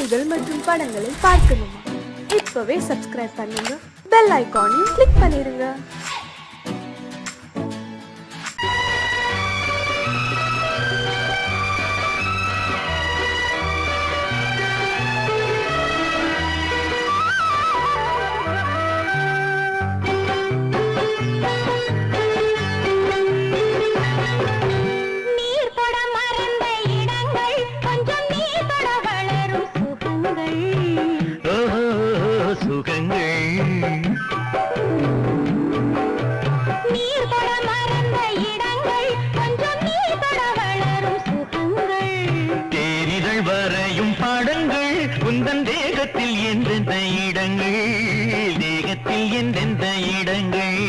காணொளிகள் மற்றும் படங்களை பார்க்கணுமா? இப்பவே சப்ஸ்கிரைப் பண்ணுங்க, பெல் ஐகானையும் கிளிக் பண்ணிருங்க. தேகத்தில் எந்தெந்த இடங்கள், தேகத்தில் எந்தெந்த இடங்கள்,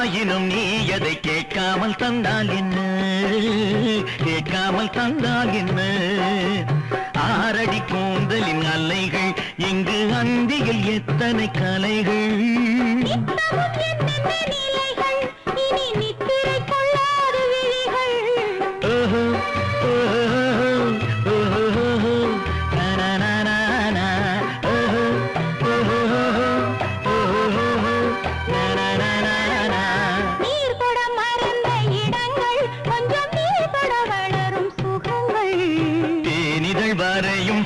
ஆயினும் நீ எதை கேட்காமல் தந்தால் என்ன, கேட்காமல் தந்தால் என்ன? ஆரடி கூந்தலின் அலைகள் இங்கு அந்தியில் எத்தனை கலைகள்,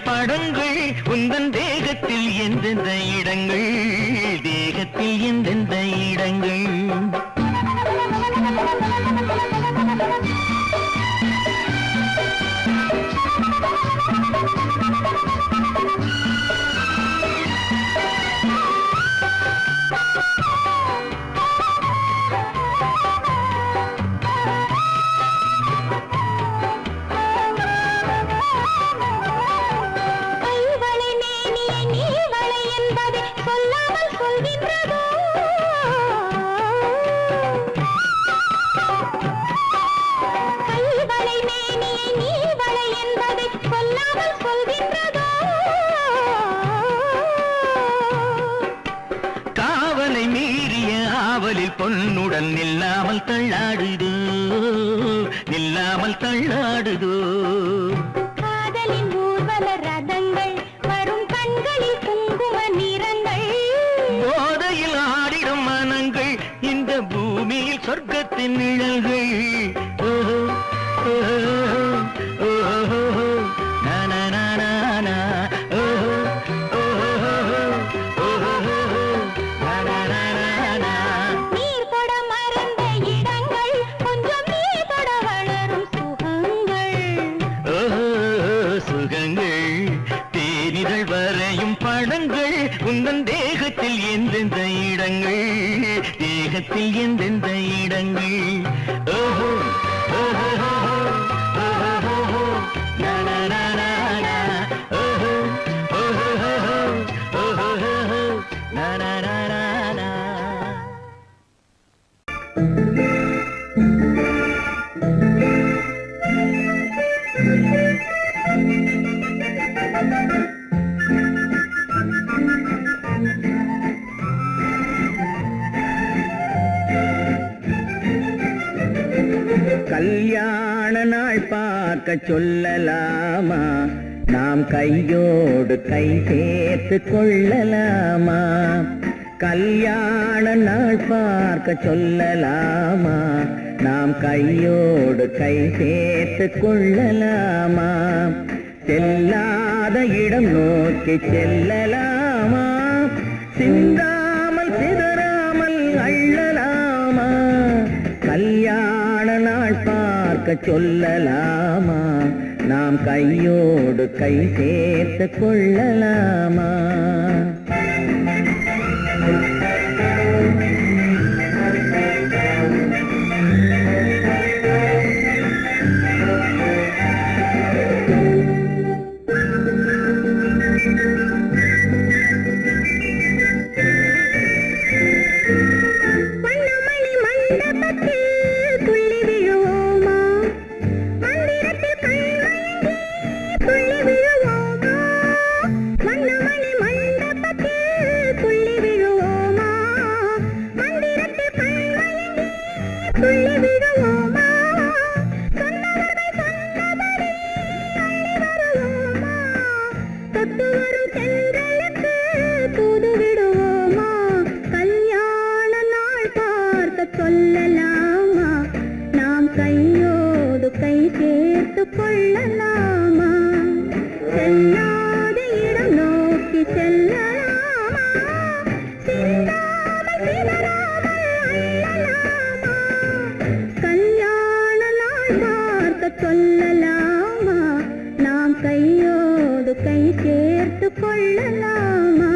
படங்கள் உந்தன் தேகத்தில் எந்தெந்த இடங்கள், தேகத்தில் எந்தெந்த இடங்கள். காவலை மீறிய ஆவலில் பொன்னுடன் நில்லாமல் தள்ளாடுதோ, நில்லாமல் தள்ளாடுதோ. காதலின் ஊர்வல ரதங்கள் வரும் கண்களில் குங்கும நிறங்கள், போதையில் ஆடிடும் மனங்கள் இந்த பூமியில் சொர்க்கத்தின் நிழல்கள். படங்கள் உந்தன் தேகத்தில் எந்தெந்த இடங்கள், தேகத்தில் எந்தெந்த இடங்கள். ஓஹோ ஓஹோ ஓஹோ ஓஹோ ஓஹோ கல்யாண நாள் பார்க்க சொல்லலாமா, நாம் கையோடு கை சேர்த்து கொள்ளலாமா? கல்யாண நாள் பார்க்க சொல்லலாமா, நாம் கையோடு கை சேர்த்து கொள்ளலாமா? செல்லாத இடம் நோக்கி செல்லலாமா, சிந்தாமல் சிதறாமல் அள்ளலாமா? கல்யாண நாள் பார்க்க சொல்லலாமா, நாம் கையோடு கை சேர்த்து கொள்ளலாமா? சொல்லலாமா? நாம் கையோடு கை சேர்த்து கொள்ளலாமா? செல்லாத இடம் நோக்கி செல்லலாமா? சிந்தாமல் சிதறாமல் அள்ளலாமா? கல்யாண நாள் பார்க்க சொல்லலாமா? நாம் கையோடு கை சேர்த்து கொள்ளலாமா?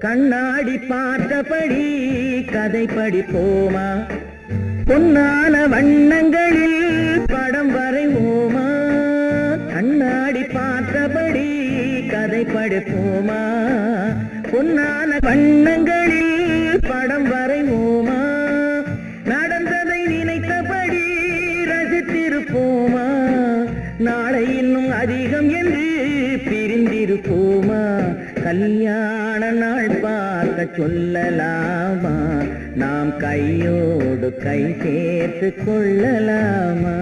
கண்ணாடி பார்த்தபடி கதை படிப்போமா? பொன்னான வண்ணங்களில் படம் வரைவோமா? கண்ணாடி பார்த்தபடி கதை படிப்போமா? பொன்னான வண்ணங்களில் படம் வரைவோமா? நடந்ததை நினைத்தபடி ரசித்திருப்போமா? நாளை இன்னும் அதிகம் என்று பிரிந்திருப்போமா? கல்யாண நாள் பார்க்க சொல்லலாமா? நாம் கையோடு கை சேர்த்து கொள்ளலாமா?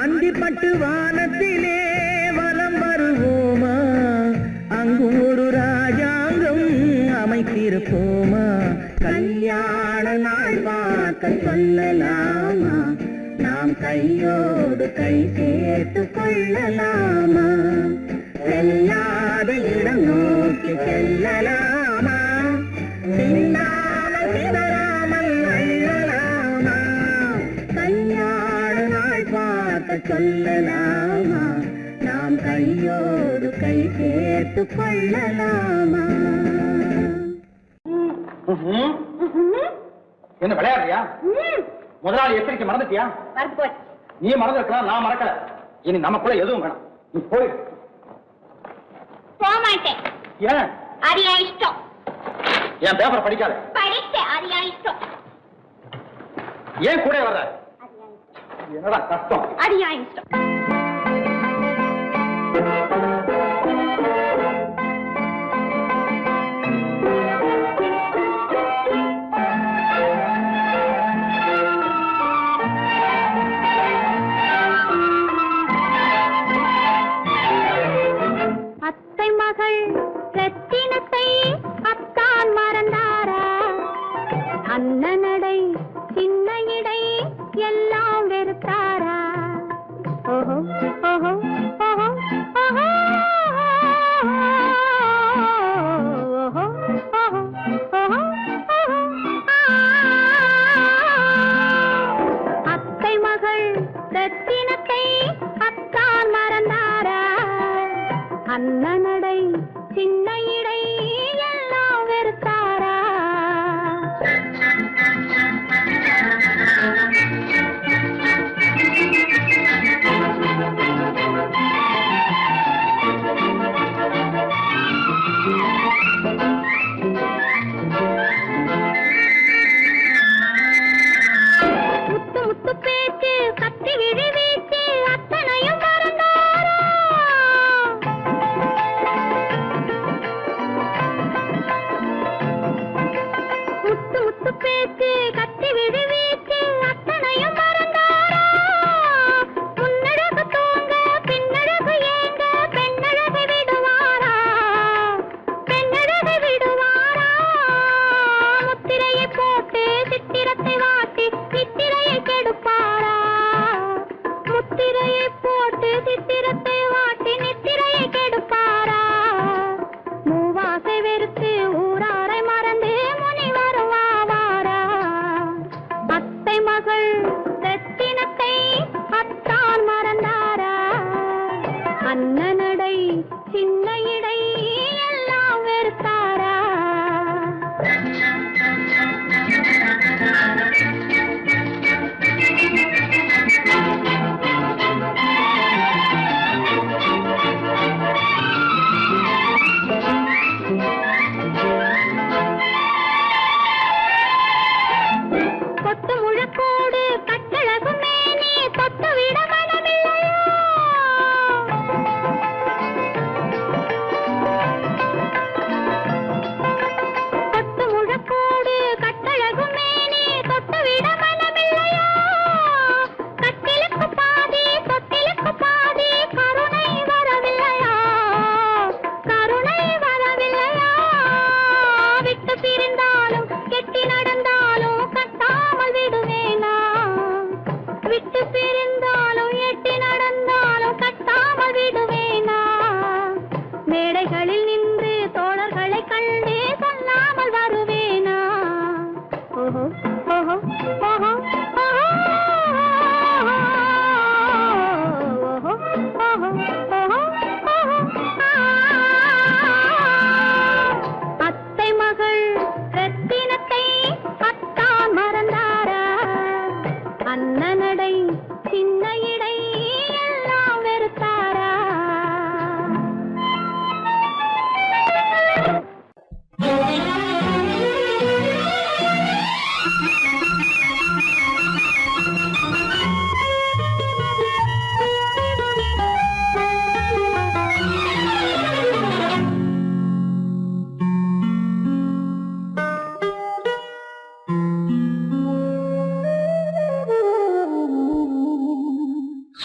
அந்திப்பட்டு வானத்திலே வலம் வருவோமா? அங்கு ஒரு ராஜாங்கம் அமைத்திருப்போமா? கல்யாண நாள் பார்க்க சொல்லலாமா? நாம் கையோடு கை சேர்த்து கொள்ளலாமா? செல்லாத இடம் நோக்கி செல்லலாமா? சிந்தாமல் சிதறாமல் அள்ளலாமா? கல்யாண நாள் பார்க்க சொல்லலாமா? நாம் கையோடு கை சேர்த்து கொள்ளலாமா? என்ன விளையாடுறியா? முதலாளி எச்சரிக்கை மறந்துட்டியா? நீ மறந்துருக்கலாம், நான் மறக்கல. இனி நமக்குள்ள எதுவும் வேணாம், நீ போய். போக மாட்டேன். ஏன்? அது என் இஷ்டம். என் பேப்பர் படிக்காத. படித்தேன், அது என் இஷ்டம். ஏன் கூட வர்ற? என்னடா கஷ்டம்? அது என் இஷ்டம். அத்தை மகள் ரத்தினத்தை அத்தான் மறந்தாரா? அண்ணனடை சின்ன இடை எல்லாம் வெறுத்தாரா? ஓஹோ ஓஹோ ஓஹோ ஓஹோ ஓஹோ ஓஹோ அத்தை மகள் ரத்தினத்தை அத்தான் மறந்தாரா? அண்ணனடை சின்ன இடை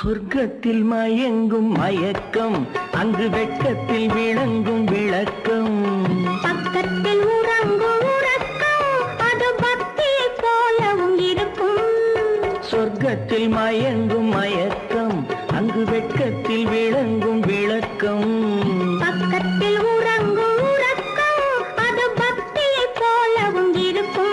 சொர்க்கத்தில் மயங்கும் மயக்கம், அங்கு வெட்கத்தில் விளங்கும் விளக்கம். பக்கத்தில் உறங்கும் உறக்கம், அது பக்தியை போலவும் இருக்கும். சொர்க்கத்தில் மயங்கும் மயக்கம், அங்கு வெட்கத்தில் விளங்கும் விளக்கம். பக்கத்தில் உறங்கும் உறக்கம், அது பக்தியை போலவும் இருக்கும்.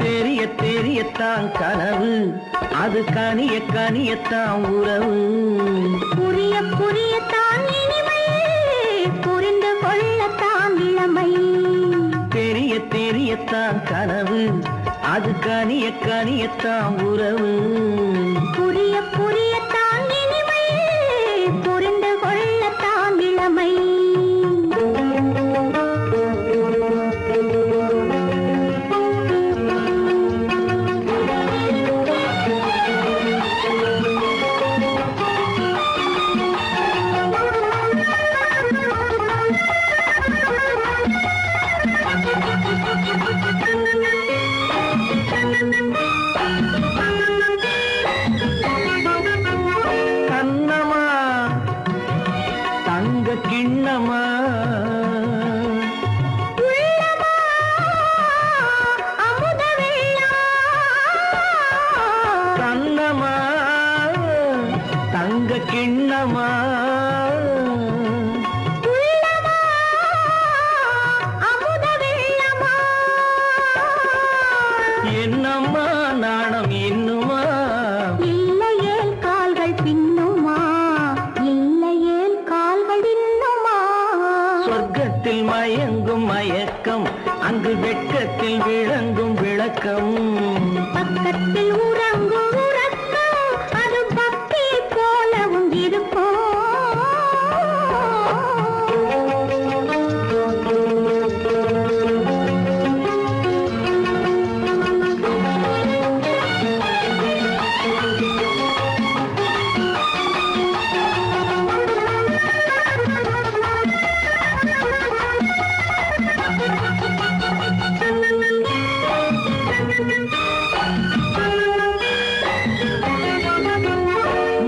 தெரிய தெரியத்தான் கனவு, அது கனிய கனியத்தான் உறவு. புரிய புரியத்தான் இனிமை, புரிந்து கொள்ளத்தான் இளமை. தெரிய தெரியத்தான் கனவு, அது கனிய கனியத்தான் உறவு. புரிய புரியத்தான் இனிமை, புரிந்து கொள்ளத்தான் இளமை. கண்ணமா தங்க கிண்ணமா, உள்ளமா அமுத வெள்ளம். கண்ணமா தங்க கிண்ணமா. உள்ளமா அமுத வெள்ளமா. என்னம்மா நாணம் இன்னுமா, இல்லையேல் கால்கள் பின்னுமா, இல்லையேல் கால்கள் இன்னுமா. சொர்க்கத்தில் மயங்கும் மயக்கம், அங்கு வெட்கத்தில் விளங்கும் விளக்கம். பக்கத்தில் உறங்கும் உறக்கம், அது பக்தியை போலவும் இருக்கும்.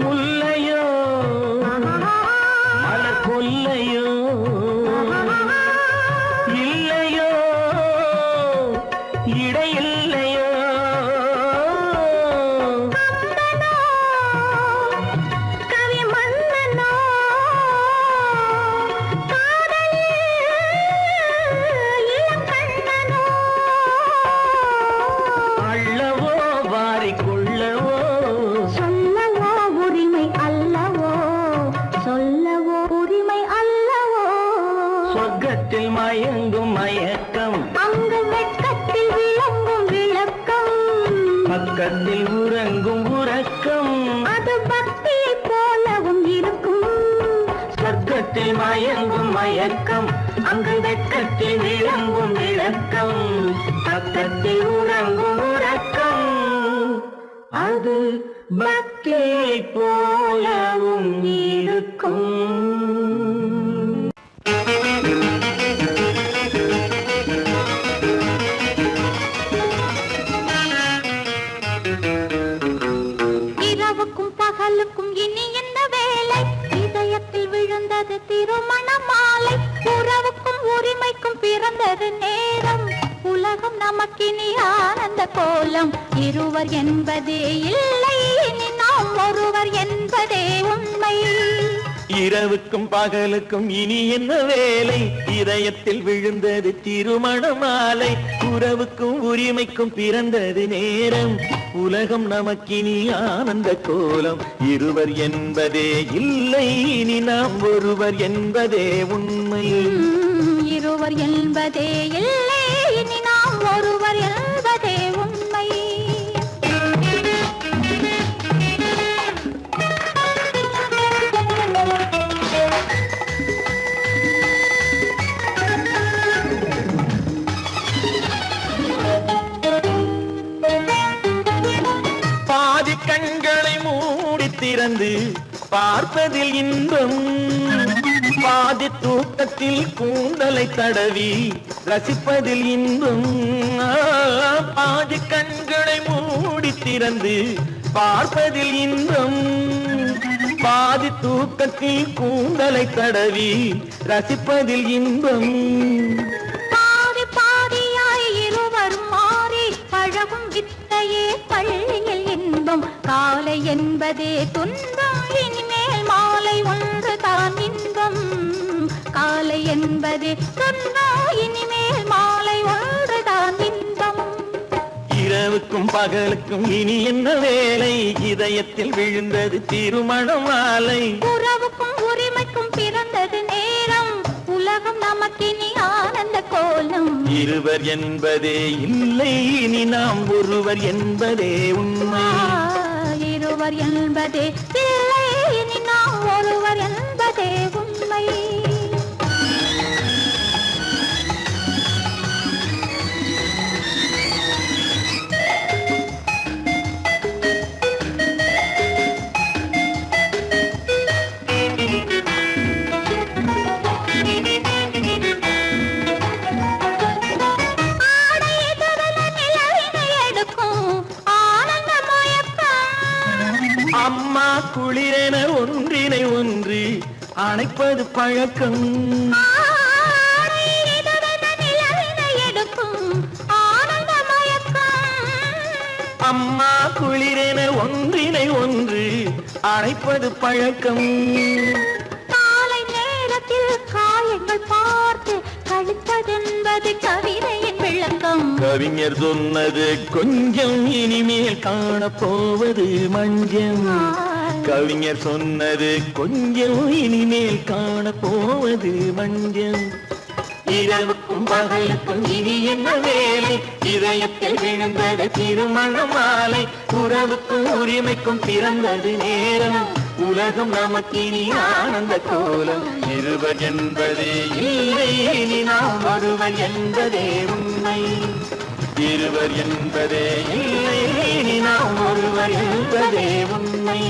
முல்லையோ மலர் கொல்லையோ, இல்லையோ இடையில்லையோ. கவி மன்னனோ காதலில் இளம் கண்ணனோ. அள்ளவோ வாரிக்கொள்ளவோ, சொல்லவோ உரிமை அல்லவோ, சொல்லவோ உரிமை அல்லவோ. சொர்க்கத்தில் மயங்கும் மயக்கம், அங்கு வெட்கத்தில் விளங்கும் விளக்கம். பக்கத்தில் உறங்கும் உறக்கம். அது பக்தியை போலவும் இருக்கும். சொர்க்கத்தில் மயங்கும் மயக்கம், அங்கு வெட்கத்தில் விளங்கும் விளக்கம். பக்கத்தில் உறங்கும் உறக்கம், அது பக்தியை போலவும் இருக்கும். இரவுக்கும் பகலுக்கும் இனி என்ன வேலை, இதயத்தில் விழுந்தது திருமண மாலை. உறவுக்கும் உரிமைக்கும் பிறந்தது நேரம், உலகம் நமக்கினி ஆனந்த கோலம். இருவர் என்பதே இல்லை, இனி நாம் ஒருவர் என்பதே உண்மை. இரவுக்கும் பகலுக்கும் இனி என்ன வேலை, இதயத்தில் விழுந்தது திருமண மாலை. உறவுக்கும் உரிமைக்கும் பிறந்தது நேரம், உலகம் நமக்கினி ஆனந்த கோலம். இருவர் என்பதே இல்லை, இனி நாம் ஒருவர் என்பதே உண்மை. இருவர் என்பதே இல்லை, இனி நாம் ஒருவர் என்பதே உண்மை. பாதி கண்களை மூடி திறந்து பார்ப்பதில் இன்பம் பாதி தூக்கத்தில் கூந்தலை தடவி ரசிப்பதில் இன்பம் பாதி கண்களை மூடி திறந்து பார்ப்பதில் இன்பம் பாதி தூக்கத்தில் கூந்தலை தடவி ரசிப்பதில் இன்பம் பாதி பாதியாய் இருவரும் மாறி பழகும் வித்தையே பள்ளியில் இன்பம் காலை என்பதே துன்பம் இனிமேல் மாலை ஒன்று தான் இன்பம் காலை என்பதே துன்பம் இனிமேல் மாலை ஒன்று தான் இன்பம் இரவுக்கும் பகலுக்கும் இனி என்ன வேலை இதயத்தில் விழுந்தது திருமண மாலை உறவுக்கும் உரிமைக்கும் பிறந்தது நேரம் உலகம் நமக்கினி ஆனந்த கோலம் இருவர் என்பதே இல்லை இனி நாம் ஒருவர் என்பதே உண்மை இருவர் என்பதே இல்லை இனி நாம் ஒருவர் என்பதே உண்மை அம்மா குளிரென ஒன்றினை ஒன்று அணைப்பது பழக்கம் அம்மா குளிரென ஒன்றினை ஒன்று அணைப்பது பழக்கம் காலை நேரத்தில் காயங்கள் பார்த்து கழிப்பதென்பது கவிதையின் விளக்கம் கவிஞர் சொன்னது கொஞ்சம் இனிமேல் காணப்போவது மஞ்சள் கவிஞர் சொன்னது கொஞ்சம் இனிமேல் காணப்போவது மஞ்சள் இரவுக்கும் பகலுக்கும் இனி என்ன வேலை இதயத்தில் விழுந்தது திருமண மாலை உறவுக்கும் உரிமைக்கும் பிறந்தது நேரம் உலகம் நமக்கினி ஆனந்த கோலம் இருவர் என்பதே இல்லை இனி நாம் ஒருவர் என்பதே உண்மை இருவர் என்பதே இல்லை இனி நாம் ஒருவர் என்பதே உண்மை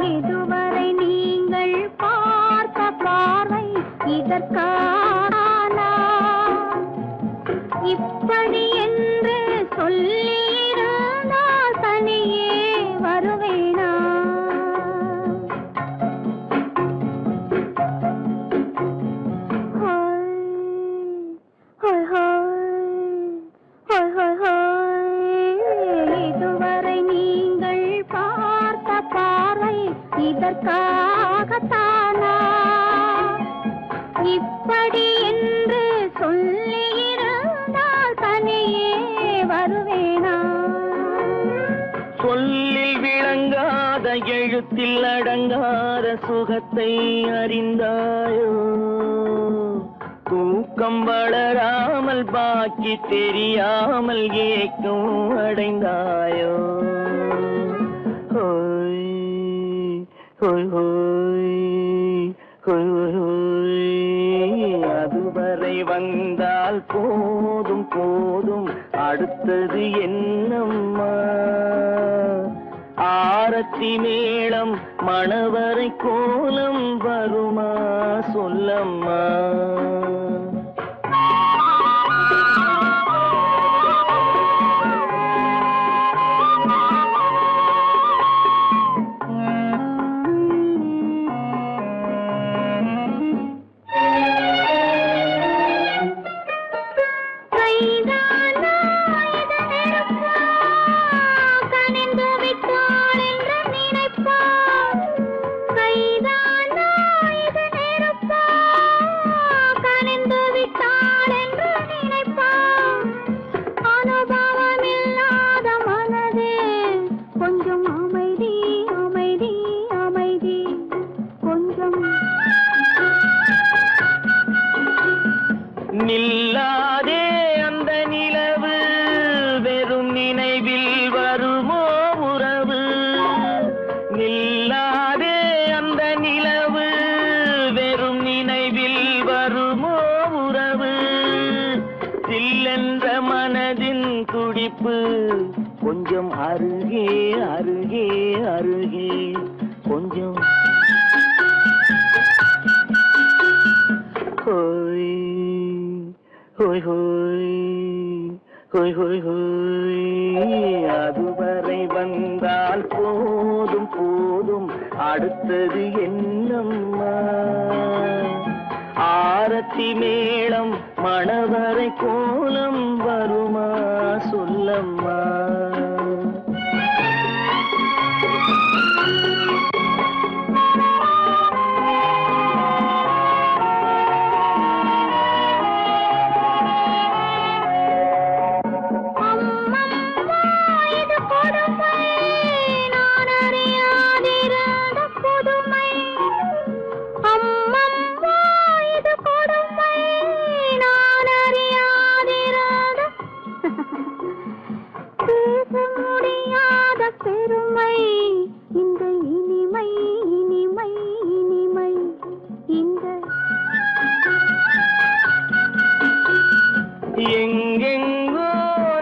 இதுவரை நீங்கள் பார்த்த பார்வை இதற்கானா இப்படி என்று சொல்லியிருந்தால் தனியே வருவேனா இதுவரை நீங்கள் பார்த்த பார்வை இதற்காகத்தானா இப்படி என்று சொல்லியிருந்தால் தனியே வருவேனா சொல்லில் விளங்காத எழுத்தில் அடங்காத சுகத்தை அறிந்தாயோ தூக்கம் வளராமல் பாக்கி தெரியாமல் ஏக்கம் அடைந்தாயோ ஹோய் ஹோய் ஹோய் ஹோய் ஹோய் அதுவரை வந்தால் போதும் போதும் அடுத்தது என்னம்மா ஆரத்தி மேளம் மணவரை கோலம் வருமா சொல்லம்மா நில்லாதே அந்த நிலவு வெறும் நினைவில் வருமோ உறவு நில்லாதே துடிப்பு கொஞ்சம் அருகே அருகே அருகே கொஞ்சம் ஹோய் ஹோய் ஹோய் ஹோய் ஹோய் ஹோய் அதுவரை வந்தால் போதும் போதும் அடுத்தது என்னம்மா ஆரத்தி மேளம் மணவரை கோலம் வருமா சொல்லம்மா எங்கெங்கோ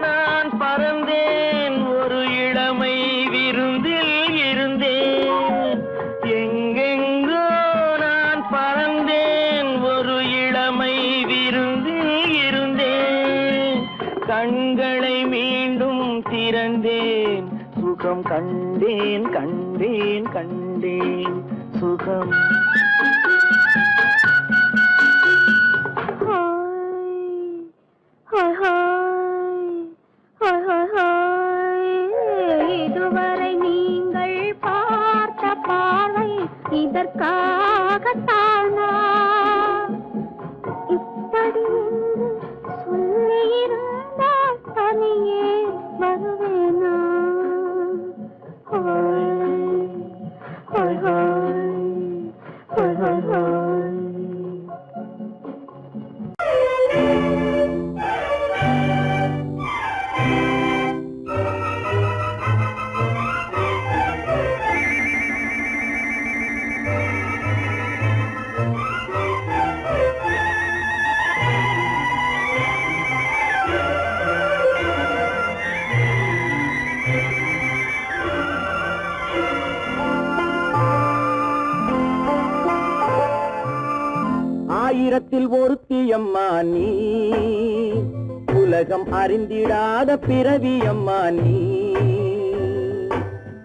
நான் பறந்தேன் ஒரு இளமை விருந்தில் இருந்தேன் எங்கெங்கோ நான் பறந்தேன் ஒரு இளமை விருந்தில் இருந்தேன் கண்களை மீண்டும் திறந்தேன் சுகம் கண்டேன் கண்டேன் கண்டேன் சுகம் இதுவரை நீங்கள் பார்த்த பார்வை இதற்காகத்தானா இப்படி சொல்லியிருந்தால் தனியே வருவேனா ஆயிரத்தில் ஒருத்தியம்மா நீ உலகம் அறிந்திடாத பிறவியம்மா நீ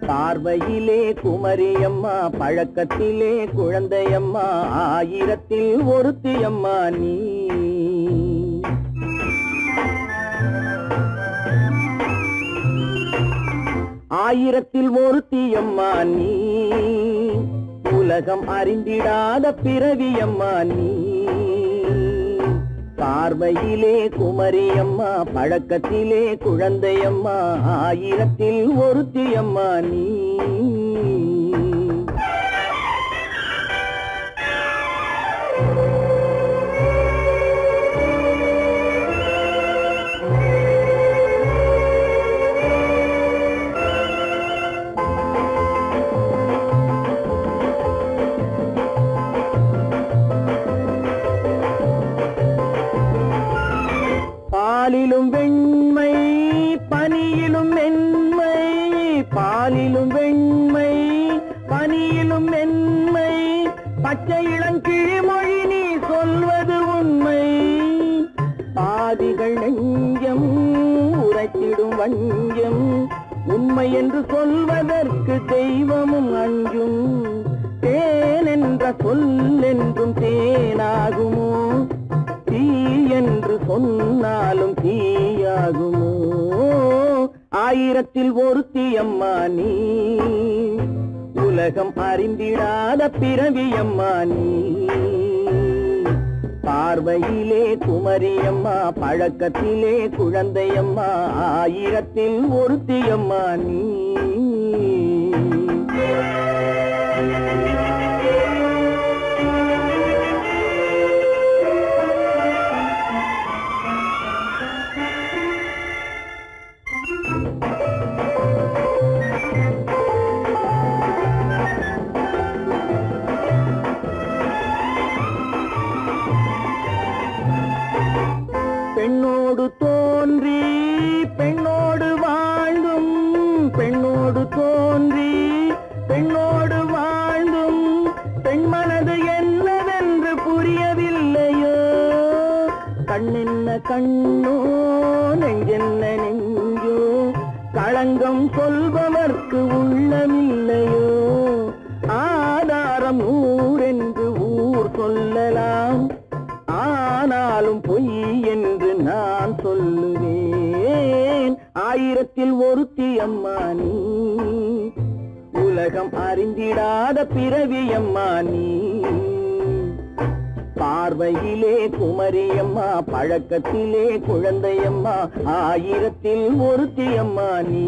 பார்வையிலே குமரியம்மா பழக்கத்திலே குழந்தையம்மா ஆயிரத்தில் ஒருத்தியம்மா நீ ஆயிரத்தில் ஒருத்தியம்மா நீ உலகம் அறிந்திடாத பிறவியம்மா நீ பார்வையிலே குமரியம்மா பழக்கத்திலே குழந்தையம்மா ஆயிரத்தில் ஒருத்தியம்மா நீ பாலிலும் வெண்மை பனியிலும் மென்மை பாலிலும் வெண்மை பனியிலும் மென்மை பச்சை இளங்கிழிமொழி நீ சொல்வது உண்மை பாதிகள் நெஞ்சம் உரைத்திடும் வஞ்சம் உண்மை என்று சொல்வதற்கு தெய்வமும் அஞ்சும் தேன் என்ற சொல் என்றும் தேனாகுமோ தீ என்று சொன்னாலும் தீயாகுமோ ஆயிரத்தில் ஒருத்தியம்மா நீ உலகம் அறிந்திடாத பிறவியம்மா நீ பார்வையிலே குமரியம்மா பழக்கத்திலே குழந்தையம்மா ஆயிரத்தில் ஒருத்தியம்மா நீ பெண்ணோடு தோன்றி பெண்ணோடு வாழ்ந்தும் பெண்ணோடு தோன்றி பெண்ணோடு வாழ்ந்தும் பெண் மனது என்னவென்று புரியவில்லையோ கண்ணென்ன கண்ணோ நெஞ்சென்ன நெஞ்சோ களங்கம் சொல்பவர்க்கு உள்ளமில்லையோ ஆதாரம் ஊரென்று ஊர் சொல்லலாம் ஆனாலும் பொய் என்று நான் சொல்லுவேன் ஆயிரத்தில் ஒருத்தி அம்மா நீ உலகம் அறிந்திடாத பிறவி அம்மா நீ பார்வையிலே குமரியம்மா பழக்கத்திலே குழந்தையம்மா ஆயிரத்தில் ஒருத்தி அம்மா நீ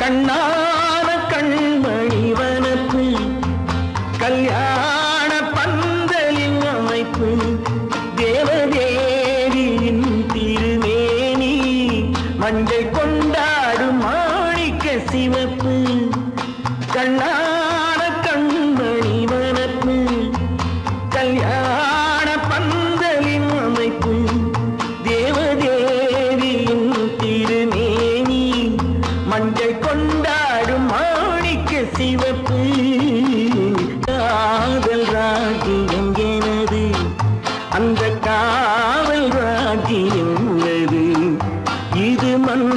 கண்ணான கண்மணி வனப்பு கல்யாண பந்தலின் அமைப்பு தேவதேவியின் திருமேனி மஞ்சள் கொண்டாடும் மாணிக்க சிவப்பு கண்ணான கண்மணி வனப்பு கல்யாண பந்தலின் அமைப்பு தேவதேவியின் திருமேனி மஞ்சள் கொண்டாடும் மாணிக்க சிவப்பு காதல் ராஜ்யம் எனது அந்த காவல் ராஜ்யம் உள்ளது இது மண்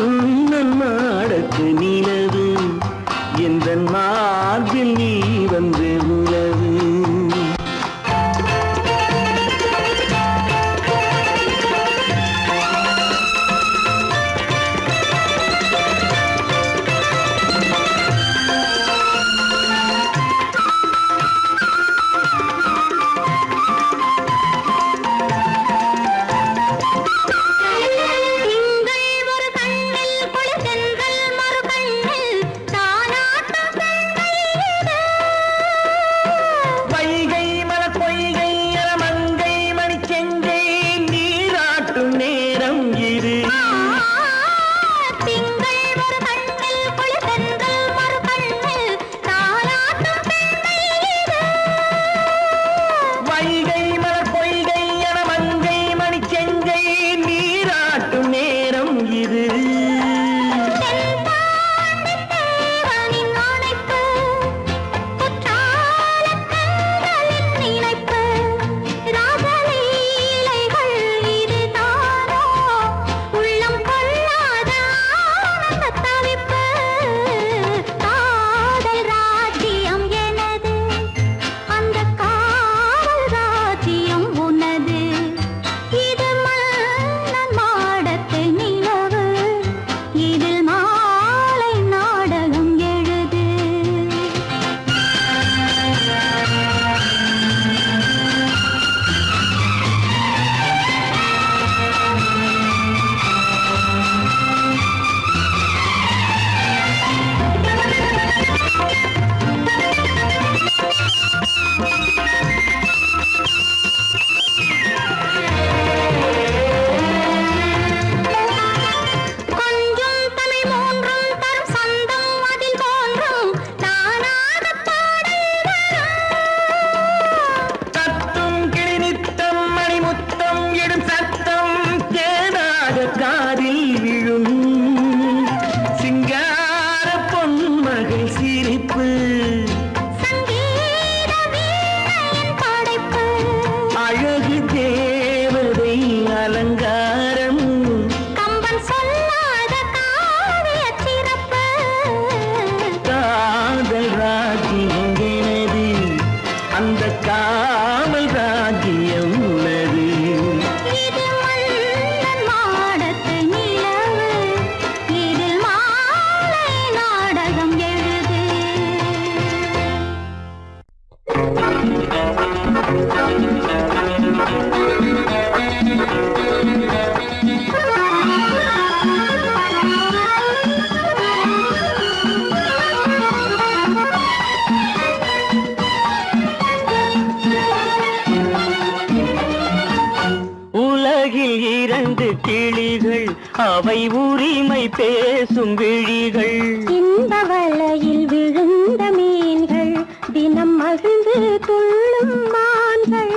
இரண்டு கிளிகள் அவை உரிமை பேசும் விழிகள் இந்த வலையில் விழுந்த மீன்கள் தினம் மகிழ்ந்து துள்ளும் மான்கள்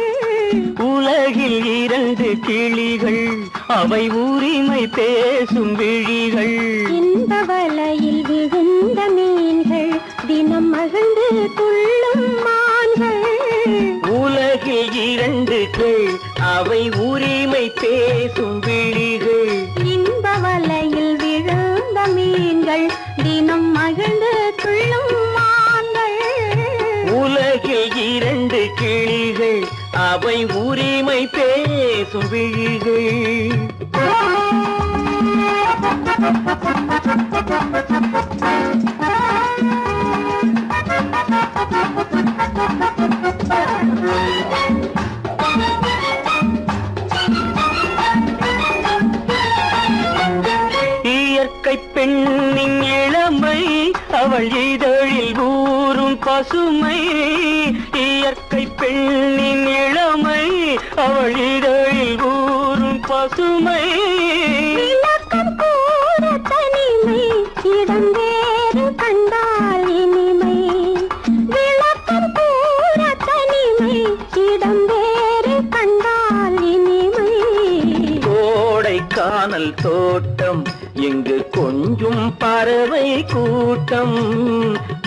உலகில் இரண்டு கிளிகள் அவை உரிமை பேசும் விழிகள் இந்த வலையில் விழுந்த மீன்கள் தினம் மகிழ்ந்து துள்ளும் மான்கள் உலகில் இரண்டு கிள் அவை உரிமை பேசும் விழிகள் இந்த வலையில் விழுந்த மீன்கள் தினம் மகிழ்ந்து துள்ளும் மான்கள் உலகில் இரண்டு கிளிகள் அவை உரிமை பேசும் விழிகள் இயற்கை பெண்ணின் இளமை அவள் இதழில் ஊறும் பசுமை இயற்கை பெண்ணின் இளமை அவள் இதழில் ஊறும் பசுமை விளக்கம் கூற தனிமை இடம் வேறு கண்டால் இனிமை விளக்கம் கூற தனிமை இடம் வேறு கண்டால் இனிமை கோடைக்கானல் தோட்டம் இங்கு கொஞ்சும் பறவை கூட்டம்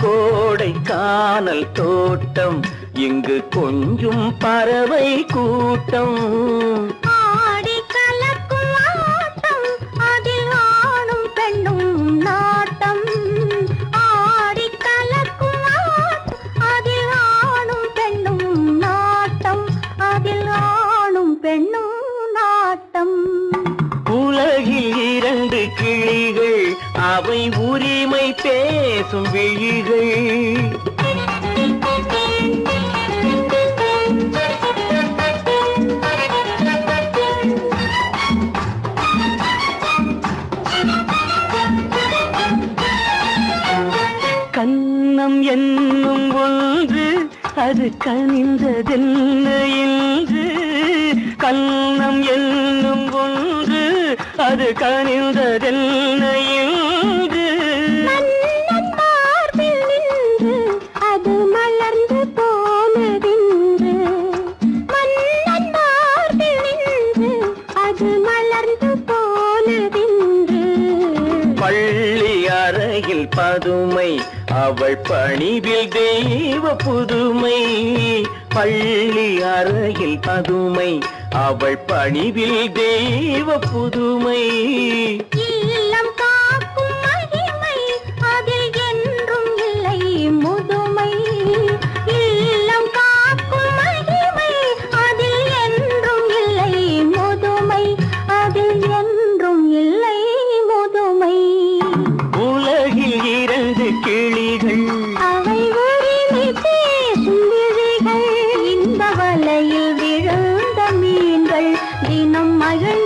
கோடைக்கானல் தோட்டம் இங்கு கொஞ்சும் பறவை கூட்டம் ஆடி கலக்கும் ஆட்டம் அதில் ஆணும் பெண்ணும் நாட்டம் ஆடி கலக்கும் ஆட்டம் அதில் ஆணும் பெண்ணும் நாட்டம் அதில் ஆணும் பெண்ணும் நாட்டம் உலகில் இரண்டு கிளிகள் அவை உரிமை பேசும் விழிகள் கன்னம் என்னும் ஒன்று அது கனிந்ததென்ன என்று கன்னம் என்னும் ஒன்று அது கனிந்ததென்ன என்று மன்னன் மார்பில் நின்று அது மலர்ந்து போனதென்று மன்னன் மார்பில் நின்று அது மலர்ந்து போனதென்று பள்ளி அறையில் பதுமை அவள் பணிவில் தெய்வ புதுமை பள்ளி அறையில் பதுமை அவள் பணிவில் தெய்வ புதுமை இல்லம் காக்கும் மகிமை அதில் என்றும் இல்லை முதுமை இல்லம் காக்கும் மகிமை அதில் என்றும் இல்லை முதுமை அதில் என்றும் இல்லை முதுமை உலகில் இரண்டு கிளிகள் அவை உரிமை பேசும் விழிகள் இந்த வலையில் விழுந்த மீன்கள் தினம் மகிழ்ந்து